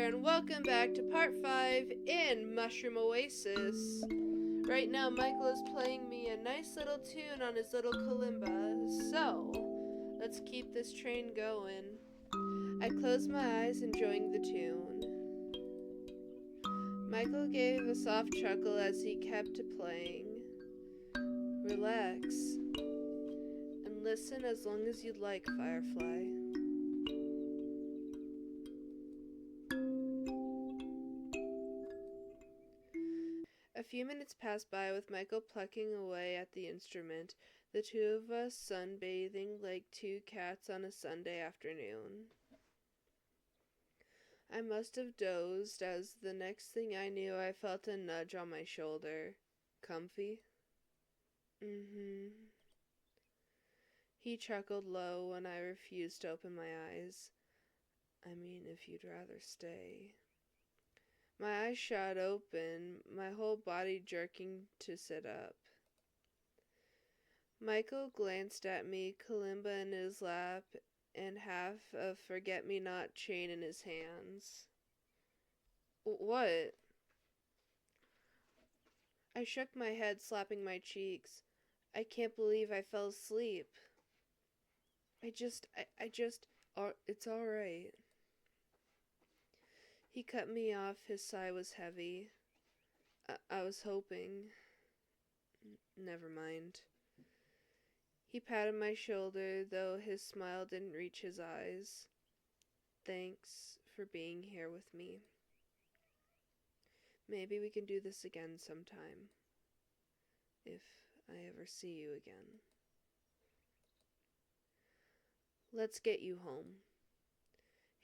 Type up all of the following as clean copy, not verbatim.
there, and welcome back to part 5 in Mushroom Oasis. Right now, Michael is playing me a nice little tune on his little kalimba, so let's keep this train going. I closed my eyes, enjoying the tune. Michael gave a soft chuckle as he kept playing. Relax, and listen as long as you'd like, Firefly. A few minutes passed by with Michael plucking away at the instrument, the two of us sunbathing like two cats on a Sunday afternoon. I must have dozed, as the next thing I knew I felt a nudge on my shoulder. Comfy? Mm-hmm. He chuckled low when I refused to open my eyes. I mean, if you'd rather stay. My eyes shot open, my whole body jerking to sit up. Michael glanced at me, kalimba in his lap, and half a forget-me-not chain in his hands. What? I shook my head, slapping my cheeks. I can't believe I fell asleep. It's all right. He cut me off. His sigh was heavy. I was hoping. Never mind. He patted my shoulder, though his smile didn't reach his eyes. Thanks for being here with me. Maybe we can do this again sometime. If I ever see you again. Let's get you home.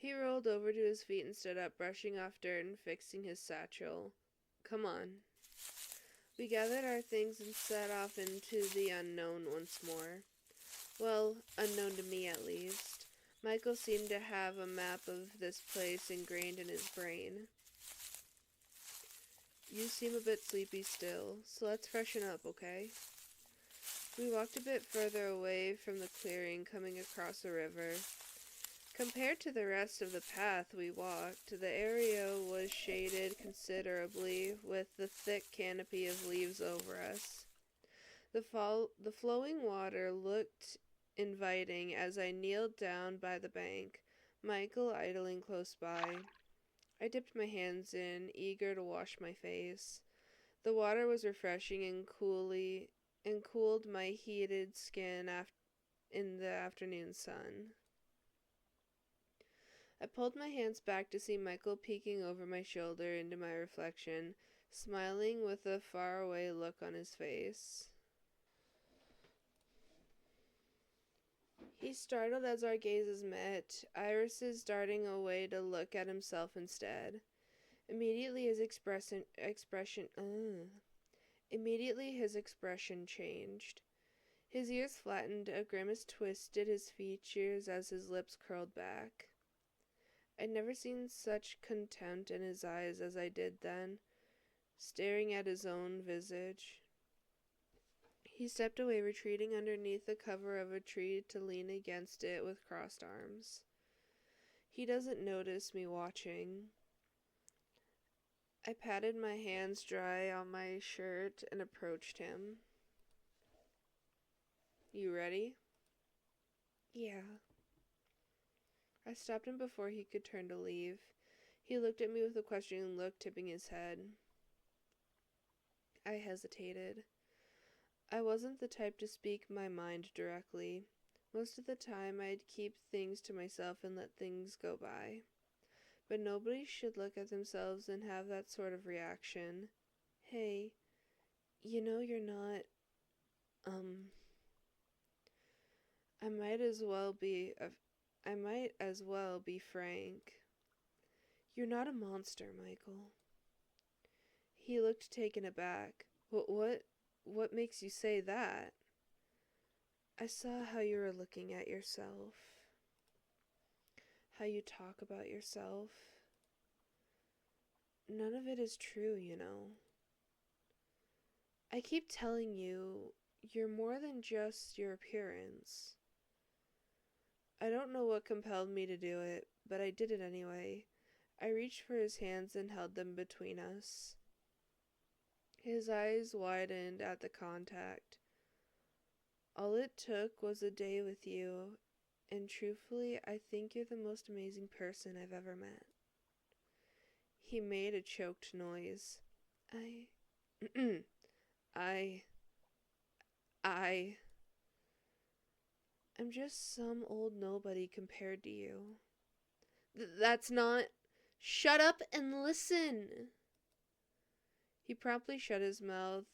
He rolled over to his feet and stood up, brushing off dirt and fixing his satchel. Come on. We gathered our things and set off into the unknown once more. Well, unknown to me at least. Michael seemed to have a map of this place ingrained in his brain. You seem a bit sleepy still, so let's freshen up, okay? We walked a bit further away from the clearing, coming across a river. Compared to the rest of the path we walked, the area was shaded considerably with the thick canopy of leaves over us. The flowing water looked inviting as I kneeled down by the bank, Michael idling close by. I dipped my hands in, eager to wash my face. The water was refreshing and cooled my heated skin in the afternoon sun. I pulled my hands back to see Michael peeking over my shoulder into my reflection, smiling with a faraway look on his face. He startled as our gazes met, irises darting away to look at himself instead. Immediately his expression changed. His ears flattened, a grimace twisted his features as his lips curled back. I'd never seen such contempt in his eyes as I did then, staring at his own visage. He stepped away, retreating underneath the cover of a tree to lean against it with crossed arms. He doesn't notice me watching. I patted my hands dry on my shirt and approached him. You ready? Yeah. I stopped him before he could turn to leave. He looked at me with a questioning look, tipping his head. I hesitated. I wasn't the type to speak my mind directly. Most of the time I'd keep things to myself and let things go by. But nobody should look at themselves and have that sort of reaction. Hey, you know you're not, I might as well be frank. You're not a monster, Michael. He looked taken aback. What makes you say that? I saw how you were looking at yourself. How you talk about yourself. None of it is true, you know. I keep telling you, you're more than just your appearance. I don't know what compelled me to do it, but I did it anyway. I reached for his hands and held them between us. His eyes widened at the contact. All it took was a day with you, and truthfully, I think you're the most amazing person I've ever met. He made a choked noise. I... I... I'm just some old nobody compared to you. That's not... Shut up and listen! He promptly shut his mouth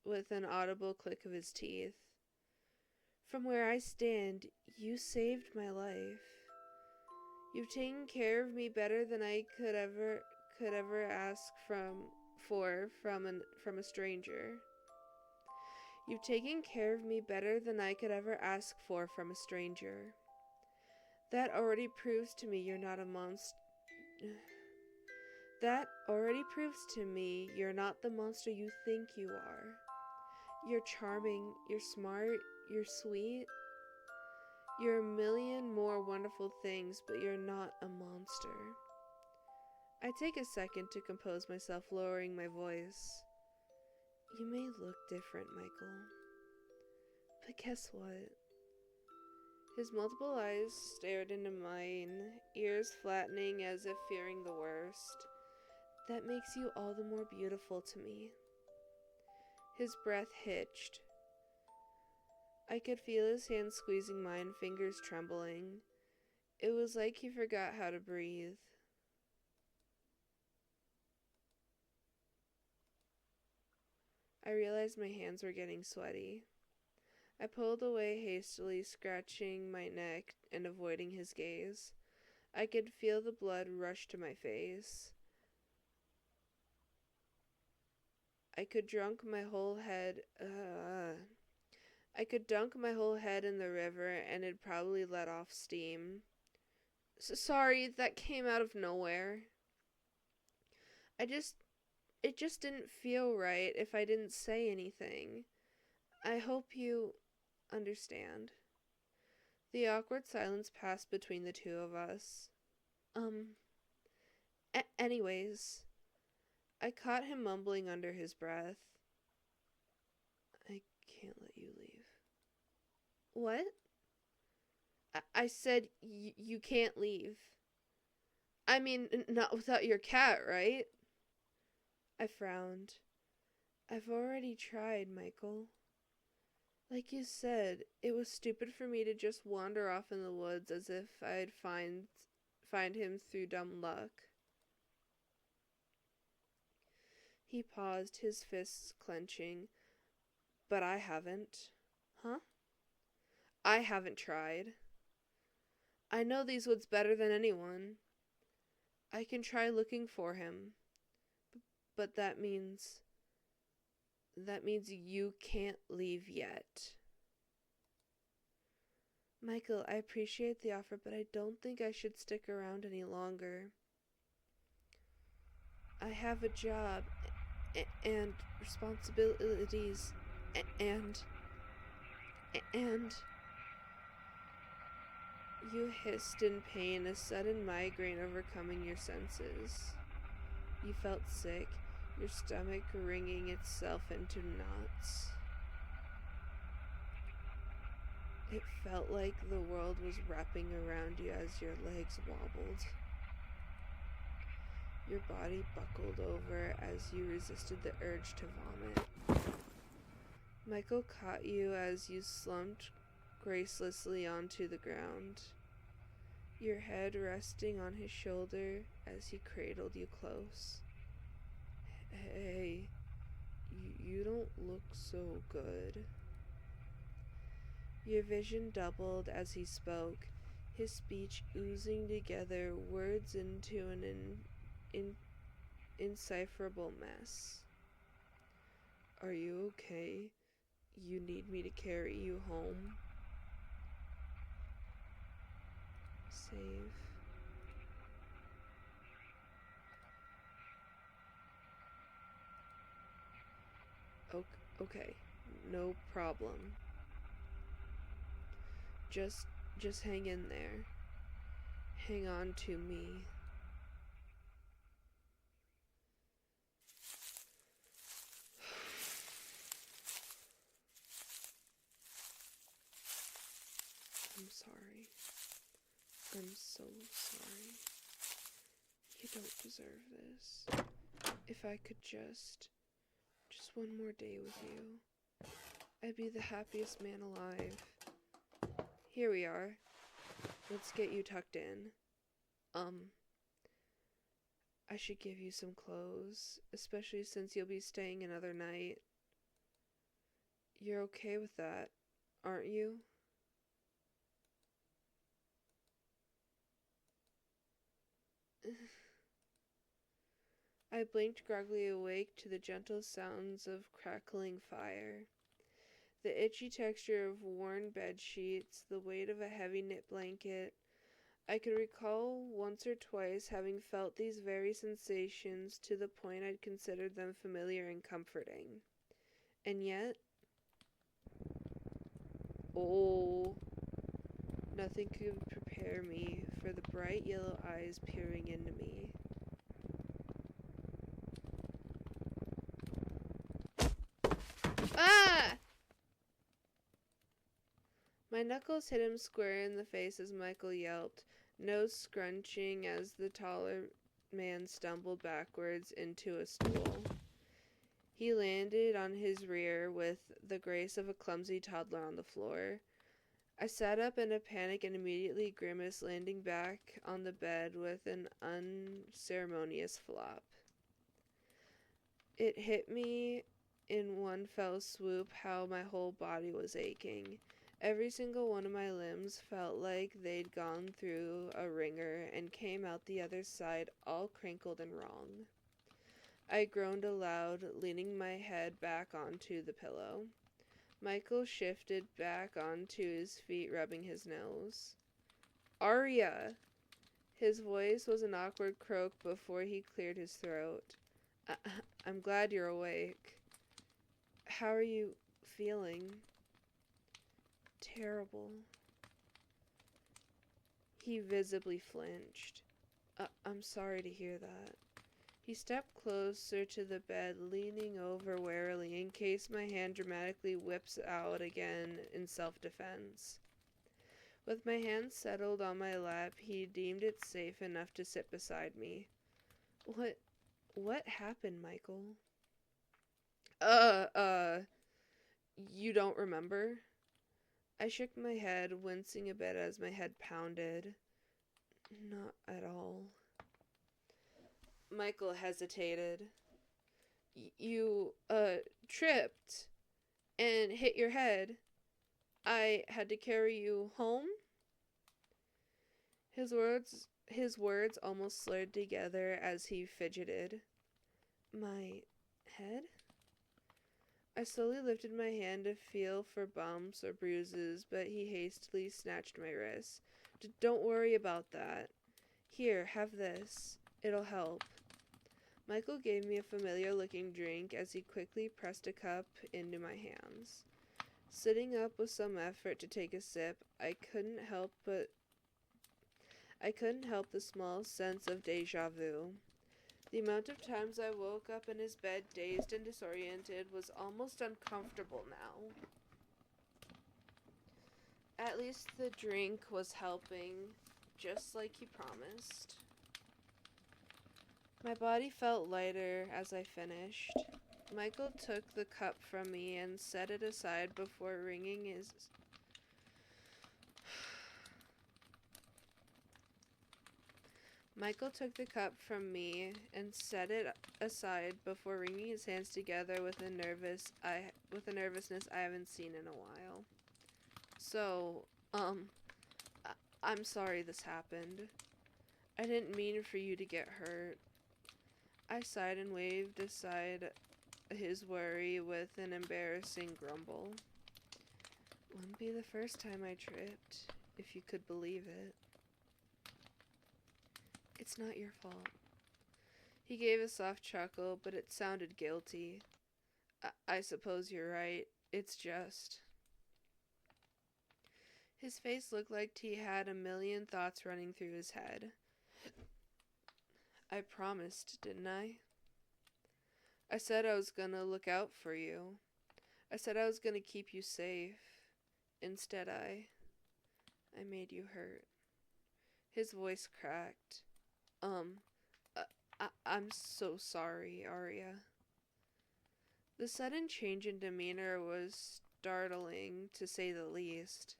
with an audible click of his teeth. From where I stand, you saved my life. You've taken care of me better than I could ever ask from a stranger. You've taken care of me better than I could ever ask for from a stranger. That already proves to me you're not a monster. That already proves to me you're not the monster you think you are. You're charming, you're smart, you're sweet. You're a million more wonderful things, but you're not a monster. I take a second to compose myself, lowering my voice. You may look different, Michael. But guess what? His multiple eyes stared into mine, ears flattening as if fearing the worst. That makes you all the more beautiful to me. His breath hitched. I could feel his hand squeezing mine, fingers trembling. It was like he forgot how to breathe. I realized my hands were getting sweaty. I pulled away hastily, scratching my neck and avoiding his gaze. I could feel the blood rush to my face. I could dunk my whole head in the river and it'd probably let off steam. Sorry, that came out of nowhere. It just didn't feel right if I didn't say anything. I hope you understand. The awkward silence passed between the two of us. Anyways, I caught him mumbling under his breath. I can't let you leave. What? I said you can't leave. I mean, not without your cat, right? I frowned. I've already tried, Michael. Like you said, it was stupid for me to just wander off in the woods as if I'd find him through dumb luck. He paused, his fists clenching. But I haven't. Huh? I haven't tried. I know these woods better than anyone. I can try looking for him. But that means you can't leave yet. Michael, I appreciate the offer, but I don't think I should stick around any longer. I have a job and responsibilities and you hissed in pain, a sudden migraine overcoming your senses. You felt sick, your stomach wringing itself into knots. It felt like the world was wrapping around you as your legs wobbled. Your body buckled over as you resisted the urge to vomit. Michael caught you as you slumped gracelessly onto the ground, your head resting on his shoulder as he cradled you close. Hey, you don't look so good. Your vision doubled as he spoke, his speech oozing together, words into an indecipherable mess. Are you okay? You need me to carry you home? Save. Okay, no problem. Just hang in there. Hang on to me. sorry. I'm so sorry. You don't deserve this. If I could just one more day with you, I'd be the happiest man alive. Here we are. Let's get you tucked in. I should give you some clothes, especially since you'll be staying another night. You're okay with that, aren't you? I blinked groggily awake to the gentle sounds of crackling fire. The itchy texture of worn bed sheets, the weight of a heavy knit blanket. I could recall once or twice having felt these very sensations to the point I'd considered them familiar and comforting. And yet, nothing could prepare me for the bright yellow eyes peering into me. Ah! My knuckles hit him square in the face as Michael yelped, nose scrunching as the taller man stumbled backwards into a stool. He landed on his rear with the grace of a clumsy toddler on the floor. I sat up in a panic and immediately grimaced, landing back on the bed with an unceremonious flop. It hit me in one fell swoop how my whole body was aching. Every single one of my limbs felt like they'd gone through a wringer and came out the other side all crinkled and wrong. I groaned aloud, leaning my head back onto the pillow. Michael shifted back onto his feet, rubbing his nose. Arya! His voice was an awkward croak before he cleared his throat. I'm glad you're awake. How are you feeling? Terrible. He visibly flinched. I'm sorry to hear that. He stepped closer to the bed, leaning over warily in case my hand dramatically whips out again in self-defense. With my hand settled on my lap, he deemed it safe enough to sit beside me. What happened, Michael? You don't remember? I shook my head, wincing a bit as my head pounded. Not at all. Michael hesitated. You tripped and hit your head. I had to carry you home? His words almost slurred together as he fidgeted. My head? I slowly lifted my hand to feel for bumps or bruises, but he hastily snatched my wrist. Don't worry about that. Here, have this. It'll help. Michael gave me a familiar-looking drink as he quickly pressed a cup into my hands. Sitting up with some effort to take a sip, I couldn't help the small sense of déjà vu. The amount of times I woke up in his bed dazed and disoriented was almost uncomfortable now. At least the drink was helping, just like he promised. My body felt lighter as I finished. Michael took the cup from me and set it aside before wringing his hands together with a nervousness I haven't seen in a while. So, I'm sorry this happened. I didn't mean for you to get hurt. I sighed and waved aside his worry with an embarrassing grumble. Wouldn't be the first time I tripped, if you could believe it. It's not your fault. He gave a soft chuckle, but it sounded guilty. I suppose you're right. It's just... His face looked like he had a million thoughts running through his head. I promised, didn't I? I said I was gonna look out for you. I said I was gonna keep you safe. Instead, I made you hurt. His voice cracked. Um, I'm so sorry, Arya. The sudden change in demeanor was startling, to say the least.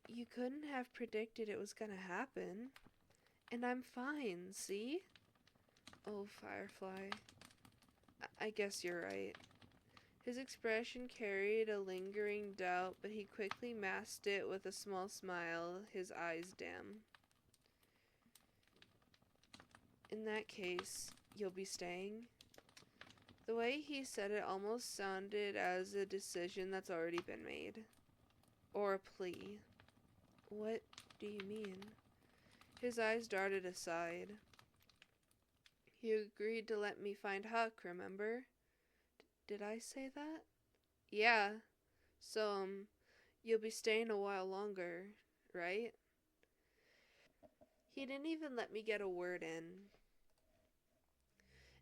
You couldn't have predicted it was gonna happen. And I'm fine, see? Oh, Firefly. I guess you're right. His expression carried a lingering doubt, but he quickly masked it with a small smile, his eyes dim. In that case, you'll be staying? The way he said it almost sounded as a decision that's already been made. Or a plea. What do you mean? His eyes darted aside. You agreed to let me find Huck, remember? Did I say that? Yeah. So, you'll be staying a while longer, right? He didn't even let me get a word in.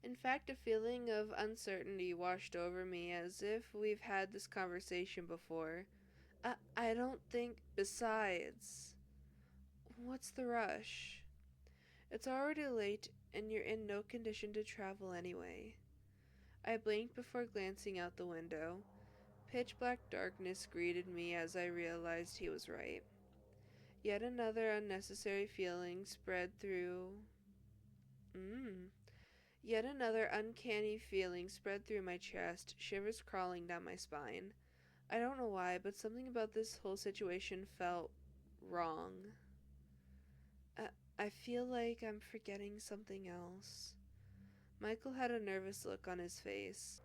In fact, a feeling of uncertainty washed over me, as if we've had this conversation before. I don't think. Besides, what's the rush? It's already late, and you're in no condition to travel anyway. I blinked before glancing out the window. Pitch black darkness greeted me as I realized he was right. Yet another unnecessary feeling spread through. Yet another uncanny feeling spread through my chest, shivers crawling down my spine. I don't know why, but something about this whole situation felt wrong. I feel like I'm forgetting something else. Michael had a nervous look on his face.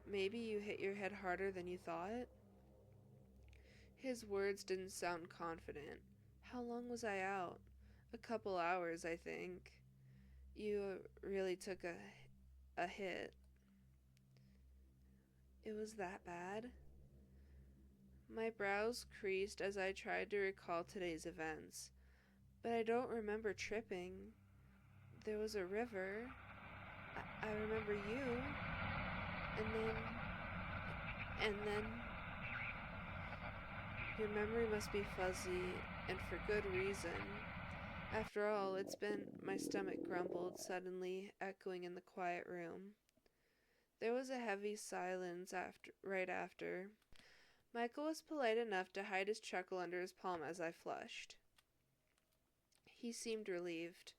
Maybe you hit your head harder than you thought? His words didn't sound confident. How long was I out? A couple hours, I think. You really took a hit. It was that bad? My brows creased as I tried to recall today's events. But I don't remember tripping. There was a river. I remember you. And then... Your memory must be fuzzy, and for good reason. After all, it's been... My stomach grumbled, suddenly echoing in the quiet room. There was a heavy silence right after. Michael was polite enough to hide his chuckle under his palm as I flushed. He seemed relieved.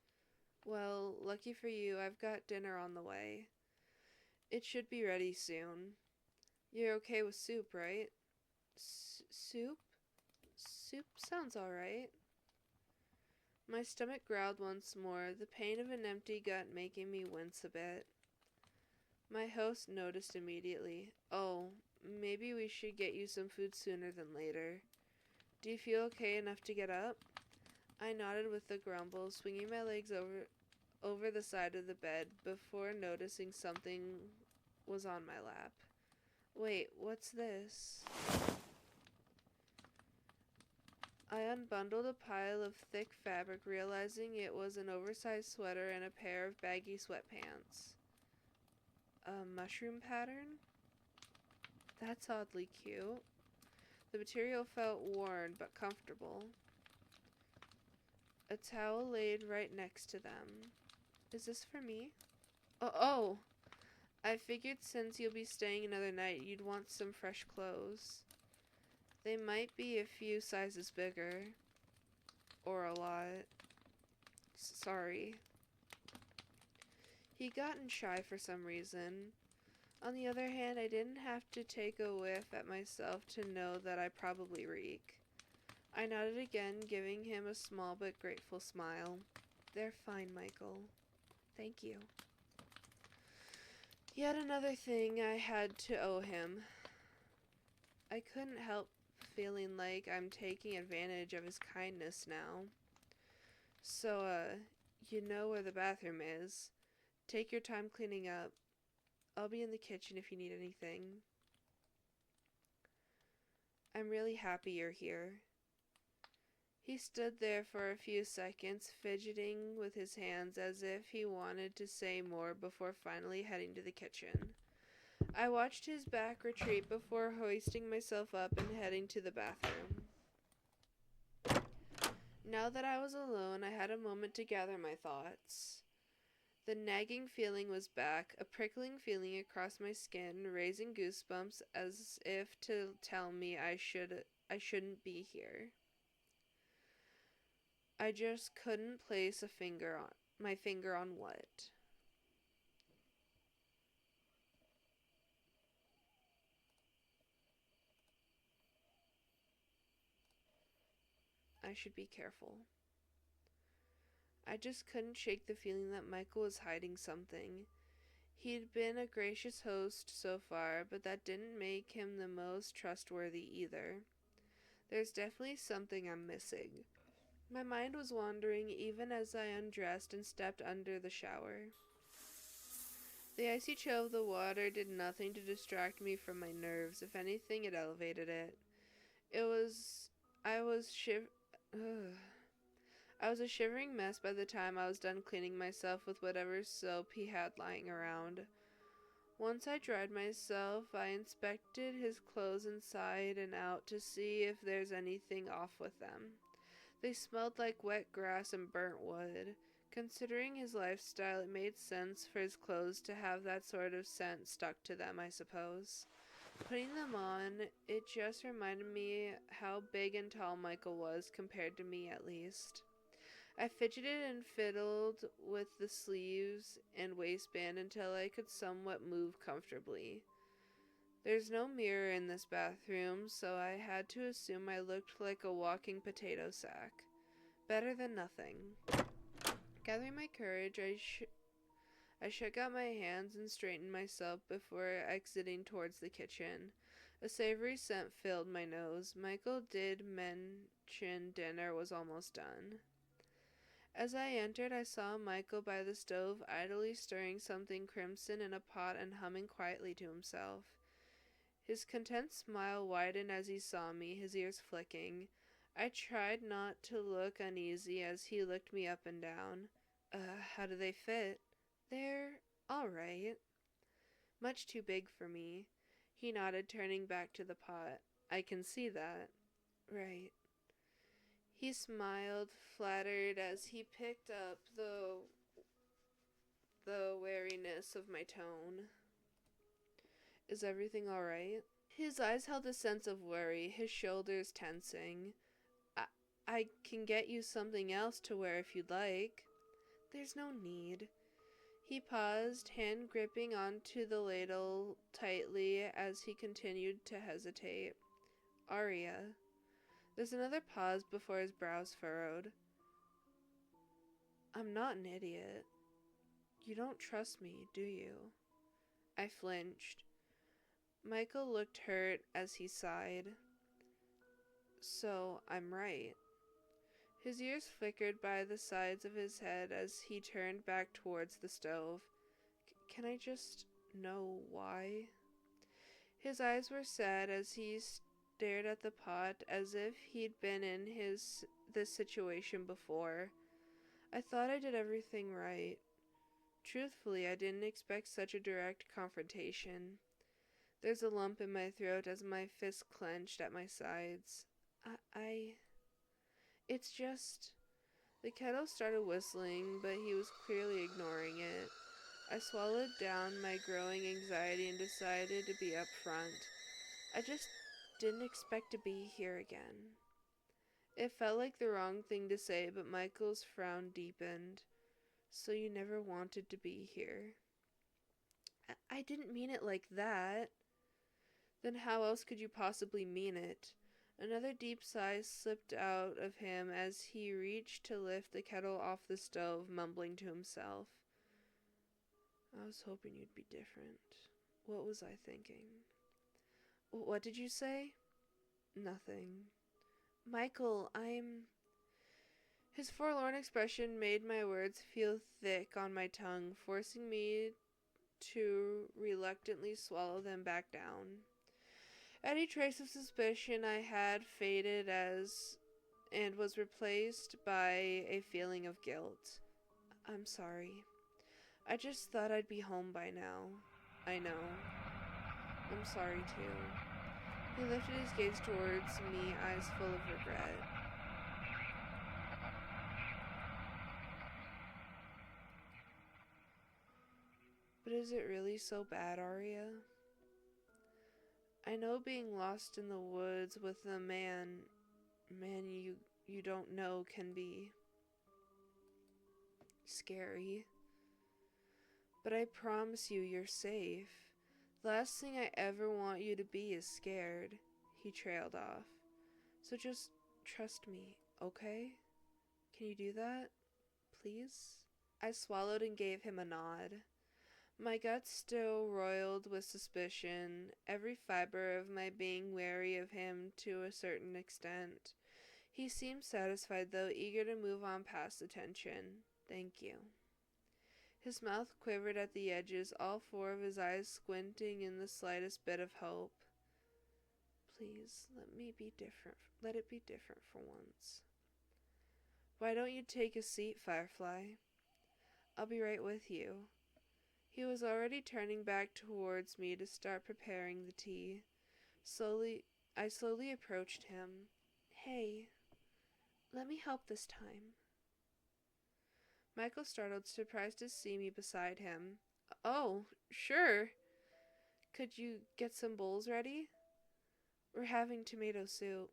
Well, lucky for you, I've got dinner on the way. It should be ready soon. You're okay with soup, right? Soup? Soup sounds alright. My stomach growled once more, the pain of an empty gut making me wince a bit. My host noticed immediately. Oh, maybe we should get you some food sooner than later. Do you feel okay enough to get up? I nodded with a grumble, swinging my legs over the side of the bed before noticing something was on my lap. Wait, what's this? I unbundled a pile of thick fabric, realizing it was an oversized sweater and a pair of baggy sweatpants. A mushroom pattern? That's oddly cute. The material felt worn but comfortable. A towel laid right next to them. Is this for me? Oh! I figured since you'll be staying another night, you'd want some fresh clothes. They might be a few sizes bigger. Or a lot. Sorry. He'd gotten shy for some reason. On the other hand, I didn't have to take a whiff at myself to know that I probably reek. I nodded again, giving him a small but grateful smile. They're fine, Michael. Thank you. Yet another thing I had to owe him. I couldn't help feeling like I'm taking advantage of his kindness now. So, you know where the bathroom is. Take your time cleaning up. I'll be in the kitchen if you need anything. I'm really happy you're here. He stood there for a few seconds, fidgeting with his hands as if he wanted to say more before finally heading to the kitchen. I watched his back retreat before hoisting myself up and heading to the bathroom. Now that I was alone, I had a moment to gather my thoughts. The nagging feeling was back, a prickling feeling across my skin, raising goosebumps as if to tell me I shouldn't be here. I just couldn't place my finger on what. I should be careful. I just couldn't shake the feeling that Michael was hiding something. He'd been a gracious host so far, but that didn't make him the most trustworthy either. There's definitely something I'm missing. My mind was wandering even as I undressed and stepped under the shower. The icy chill of the water did nothing to distract me from my nerves. If anything, it elevated it. It was... I was Ugh. I was a shivering mess by the time I was done cleaning myself with whatever soap he had lying around. Once I dried myself, I inspected his clothes inside and out to see if there's anything off with them. They smelled like wet grass and burnt wood. Considering his lifestyle, it made sense for his clothes to have that sort of scent stuck to them, I suppose. Putting them on, it just reminded me how big and tall Michael was, compared to me at least. I fidgeted and fiddled with the sleeves and waistband until I could somewhat move comfortably. There's no mirror in this bathroom, so I had to assume I looked like a walking potato sack. Better than nothing. Gathering my courage, I shook out my hands and straightened myself before exiting towards the kitchen. A savory scent filled my nose. Michael did mention dinner was almost done. As I entered, I saw Michael by the stove, idly stirring something crimson in a pot and humming quietly to himself. His content smile widened as he saw me, his ears flicking. I tried not to look uneasy as he looked me up and down. How do they fit? They're all right. Much too big for me. He nodded, turning back to the pot. I can see that. Right. He smiled, flattered, as he picked up the wariness of my tone. Is everything all right? His eyes held a sense of worry, his shoulders tensing. I can get you something else to wear if you'd like. There's no need. He paused, hand gripping onto the ladle tightly as he continued to hesitate. Arya. There's another pause before his brows furrowed. I'm not an idiot. You don't trust me, do you? I flinched. Michael looked hurt as he sighed. So, I'm right. His ears flickered by the sides of his head as he turned back towards the stove. Can I just know why? His eyes were sad as he stared at the pot as if he'd been in this situation before. I thought I did everything right. Truthfully, I didn't expect such a direct confrontation. There's a lump in my throat as my fist clenched at my sides. It's just... The kettle started whistling, but he was clearly ignoring it. I swallowed down my growing anxiety and decided to be upfront. I just didn't expect to be here again. It felt like the wrong thing to say, but Michael's frown deepened. So you never wanted to be here? I didn't mean it like that. Then how else could you possibly mean it? Another deep sigh slipped out of him as he reached to lift the kettle off the stove, mumbling to himself. I was hoping you'd be different. What was I thinking? What did you say? Nothing. Michael, His forlorn expression made my words feel thick on my tongue, forcing me to reluctantly swallow them back down. Any trace of suspicion I had faded and was replaced by a feeling of guilt. I'm sorry. I just thought I'd be home by now. I know. I'm sorry too. He lifted his gaze towards me, eyes full of regret. Is it really so bad, Arya? I know being lost in the woods with a man you don't know can be scary. But I promise you're safe. The last thing I ever want you to be is scared. He trailed off. So just trust me, okay? Can you do that? Please? I swallowed and gave him a nod. My guts still roiled with suspicion, every fiber of my being wary of him to a certain extent. He seemed satisfied, though, eager to move on past the tension. Thank you. His mouth quivered at the edges, all four of his eyes squinting in the slightest bit of hope. Please, let it be different for once. Why don't you take a seat, Firefly? I'll be right with you. He was already turning back towards me to start preparing the tea. I slowly approached him. Hey, let me help this time. Michael startled, surprised to see me beside him. Oh, sure. Could you get some bowls ready? We're having tomato soup.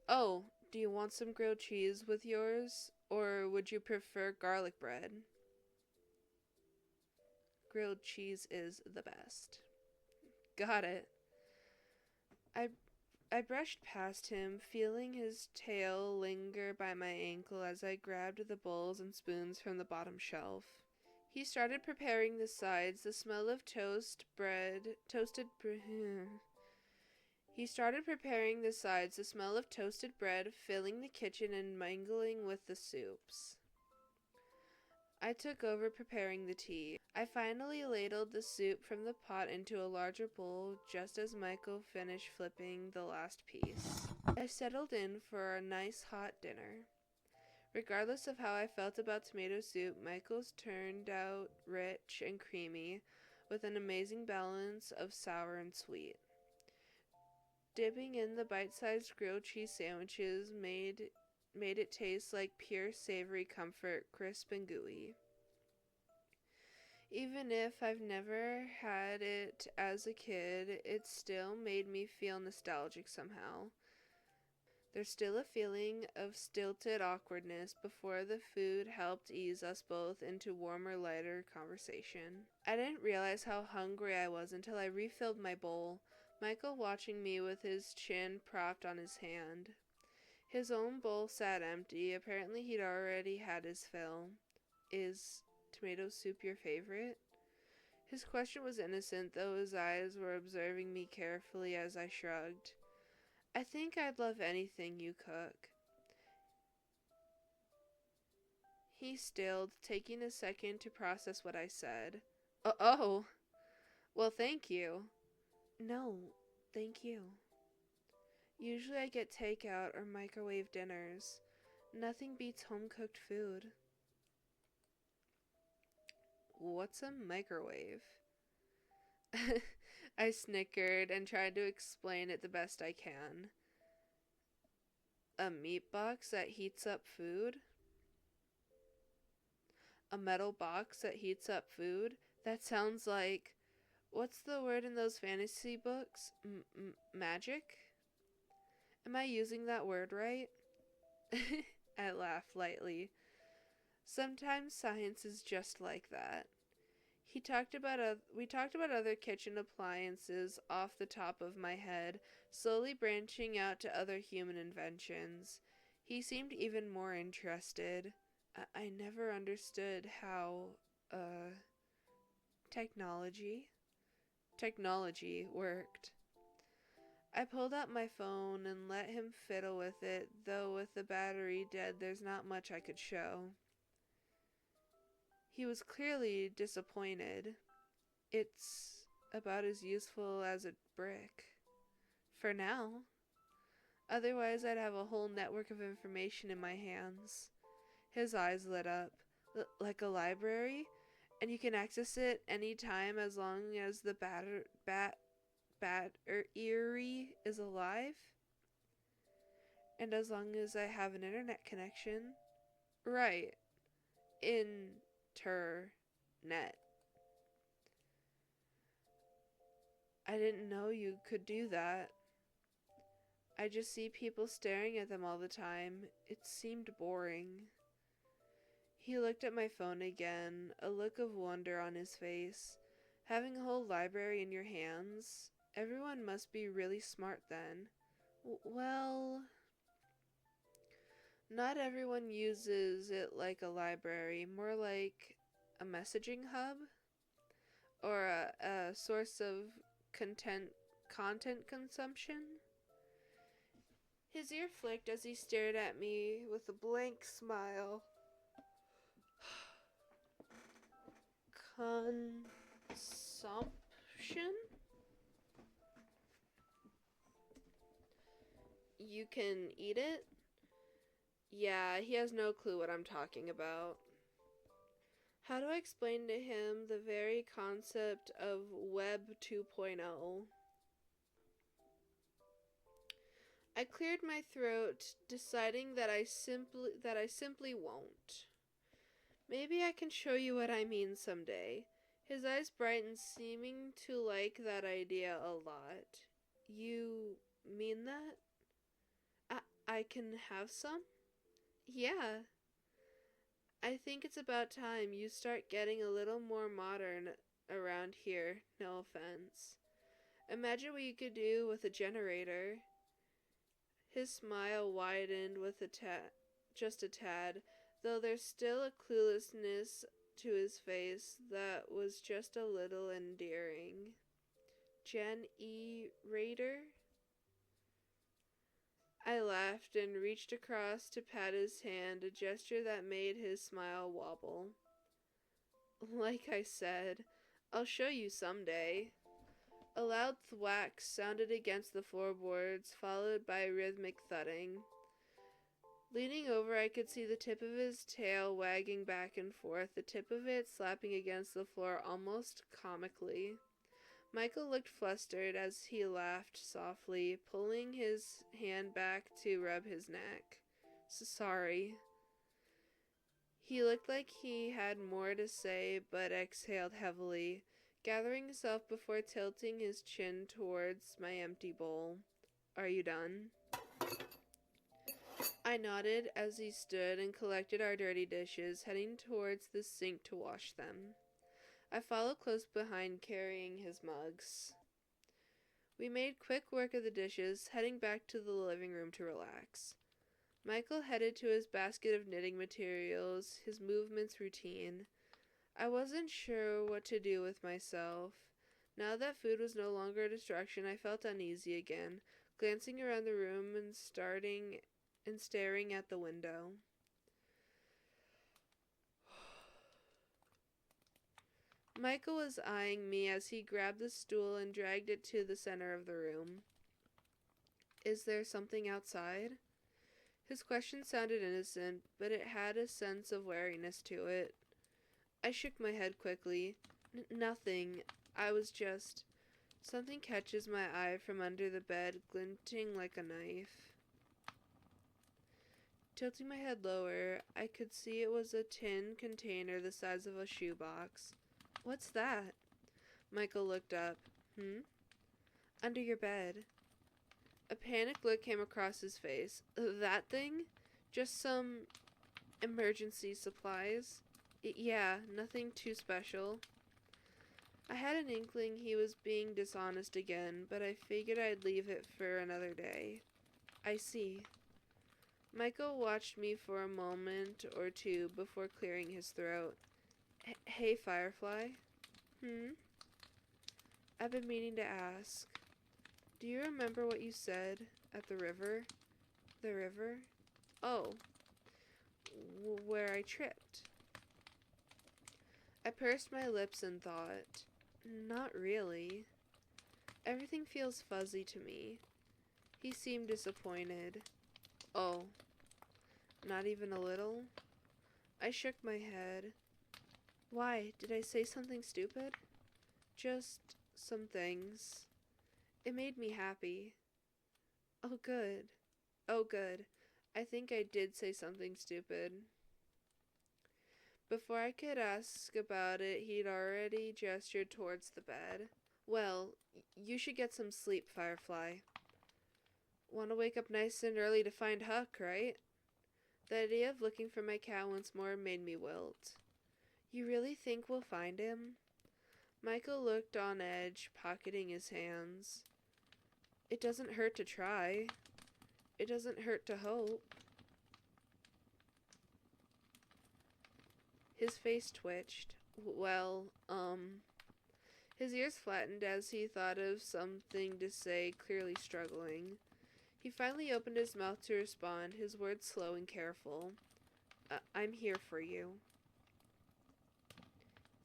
Oh, do you want some grilled cheese with yours? Or would you prefer garlic bread? Grilled cheese is the best. Got it. I brushed past him, feeling his tail linger by my ankle as I grabbed the bowls and spoons from the bottom shelf. He started preparing the sides, the smell of toasted bread filling the kitchen and mingling with the soups. I took over preparing the tea. I finally ladled the soup from the pot into a larger bowl just as Michael finished flipping the last piece. I settled in for a nice hot dinner. Regardless of how I felt about tomato soup, Michael's turned out rich and creamy, with an amazing balance of sour and sweet. Dipping in the bite-sized grilled cheese sandwiches made it taste like pure savory comfort, crisp and gooey. Even if I've never had it as a kid, it still made me feel nostalgic somehow. There's still a feeling of stilted awkwardness before the food helped ease us both into warmer, lighter conversation. I didn't realize how hungry I was until I refilled my bowl, Michael watching me with his chin propped on his hand. His own bowl sat empty. Apparently he'd already had his fill. Is tomato soup your favorite? His question was innocent, though his eyes were observing me carefully as I shrugged. I think I'd love anything you cook. He stilled, taking a second to process what I said. Oh, well, thank you. No, thank you. Usually I get takeout or microwave dinners. Nothing beats home-cooked food. What's a microwave? I snickered and tried to explain it the best I can. A meat box that heats up food? A metal box that heats up food? That sounds like... What's the word in those fantasy books? Magic? Am I using that word right? I laughed lightly. Sometimes science is just like that. We talked about other kitchen appliances off the top of my head, slowly branching out to other human inventions. He seemed even more interested. I never understood how, technology worked. I pulled out my phone and let him fiddle with it, though with the battery dead, there's not much I could show. He was clearly disappointed. It's about as useful as a brick. For now. Otherwise, I'd have a whole network of information in my hands. His eyes lit up. Like a library? And you can access it anytime as long as the battery is alive? And as long as I have an internet connection? Right. Internet. I didn't know you could do that. I just see people staring at them all the time. It seemed boring. He looked at my phone again, a look of wonder on his face. Having a whole library in your hands? Everyone must be really smart then. Well, not everyone uses it like a library, more like a messaging hub or a source of content consumption. His ear flicked as he stared at me with a blank smile. Consumption? You can eat it? Yeah, he has no clue what I'm talking about. How do I explain to him the very concept of Web 2.0? I cleared my throat, deciding that I simply won't. Maybe I can show you what I mean someday. His eyes brightened, seeming to like that idea a lot. You mean that? I can have some? Yeah. I think it's about time you start getting a little more modern around here, no offense. Imagine what you could do with a generator. His smile widened with just a tad, though there's still a cluelessness to his face that was just a little endearing. Gen E Raider? I laughed and reached across to pat his hand, a gesture that made his smile wobble. Like I said, I'll show you someday. A loud thwack sounded against the floorboards, followed by rhythmic thudding. Leaning over, I could see the tip of his tail wagging back and forth, the tip of it slapping against the floor almost comically. Michael looked flustered as he laughed softly, pulling his hand back to rub his neck. Sorry. He looked like he had more to say, but exhaled heavily, gathering himself before tilting his chin towards my empty bowl. Are you done? I nodded as he stood and collected our dirty dishes, heading towards the sink to wash them. I followed close behind, carrying his mugs. We made quick work of the dishes, heading back to the living room to relax. Michael headed to his basket of knitting materials, his movements routine. I wasn't sure what to do with myself. Now that food was no longer a distraction, I felt uneasy again, glancing around the room and staring at the window. Michael was eyeing me as he grabbed the stool and dragged it to the center of the room. Is there something outside? His question sounded innocent, but it had a sense of wariness to it. I shook my head quickly. Nothing. I was just... Something catches my eye from under the bed, glinting like a knife. Tilting my head lower, I could see it was a tin container the size of a shoebox. What's that? Michael looked up. Under your bed. A panicked look came across his face. That thing? Just some emergency supplies? Yeah, nothing too special. I had an inkling he was being dishonest again, but I figured I'd leave it for another day. I see. Michael watched me for a moment or two before clearing his throat. Hey, Firefly. I've been meaning to ask. Do you remember what you said at the river? The river? Oh, where I tripped. I pursed my lips and thought, not really. Everything feels fuzzy to me. He seemed disappointed. Oh, not even a little? I shook my head. Why, did I say something stupid? Just some things. It made me happy. Oh, good. Oh, good. I think I did say something stupid. Before I could ask about it, he'd already gestured towards the bed. Well, you should get some sleep, Firefly. Want to wake up nice and early to find Huck, right? The idea of looking for my cat once more made me wilt. You really think we'll find him? Michael looked on edge, pocketing his hands. It doesn't hurt to try. It doesn't hurt to hope. His face twitched. Well, His ears flattened as he thought of something to say, clearly struggling. He finally opened his mouth to respond, his words slow and careful. I'm here for you.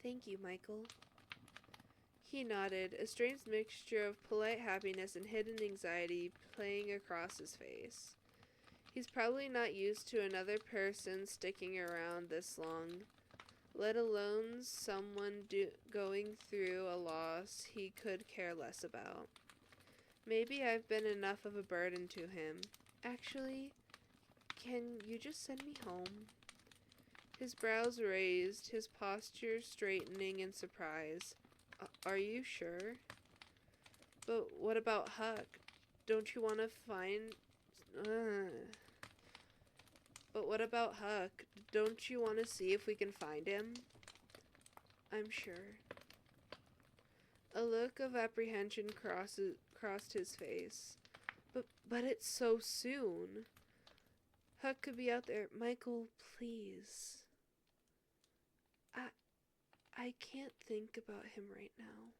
Thank you, Michael. He nodded, a strange mixture of polite happiness and hidden anxiety playing across his face. He's probably not used to another person sticking around this long, let alone someone going through a loss he could care less about. Maybe I've been enough of a burden to him. Actually, can you just send me home? His brows raised, his posture straightening in surprise. Are you sure? But what about Huck? Don't you want to find... But what about Huck? Don't you want to see if we can find him? I'm sure. A look of apprehension crossed his face. But it's so soon. Huck could be out there. Michael, please. I can't think about him right now.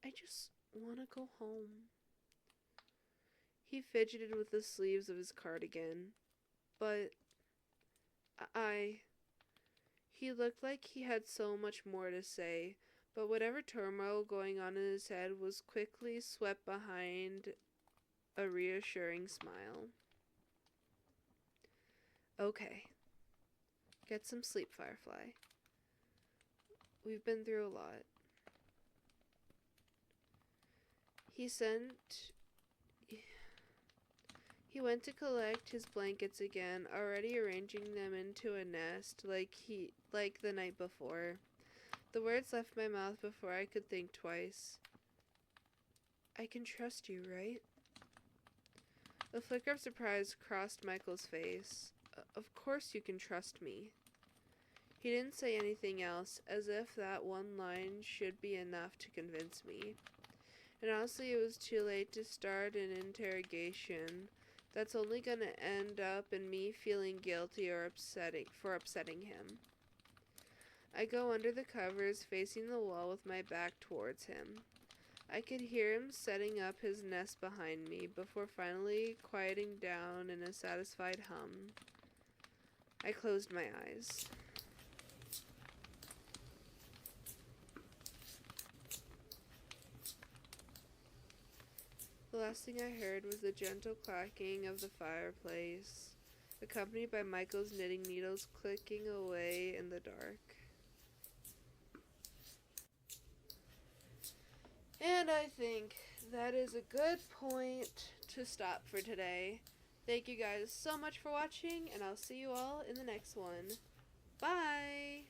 I just want to go home. He fidgeted with the sleeves of his cardigan. But He looked like he had so much more to say, but whatever turmoil going on in his head was quickly swept behind a reassuring smile. Okay. Get some sleep, Firefly. We've been through a lot. He went to collect his blankets again, already arranging them into a nest like the night before. The words left my mouth before I could think twice. I can trust you, right? A flicker of surprise crossed Michael's face. Of course you can trust me. He didn't say anything else, as if that one line should be enough to convince me. And honestly, it was too late to start an interrogation that's only gonna end up in me feeling guilty or upsetting him. I go under the covers, facing the wall with my back towards him. I could hear him setting up his nest behind me before finally quieting down in a satisfied hum. I closed my eyes. The last thing I heard was the gentle clacking of the fireplace, accompanied by Michael's knitting needles clicking away in the dark. And I think that is a good point to stop for today. Thank you guys so much for watching, and I'll see you all in the next one. Bye!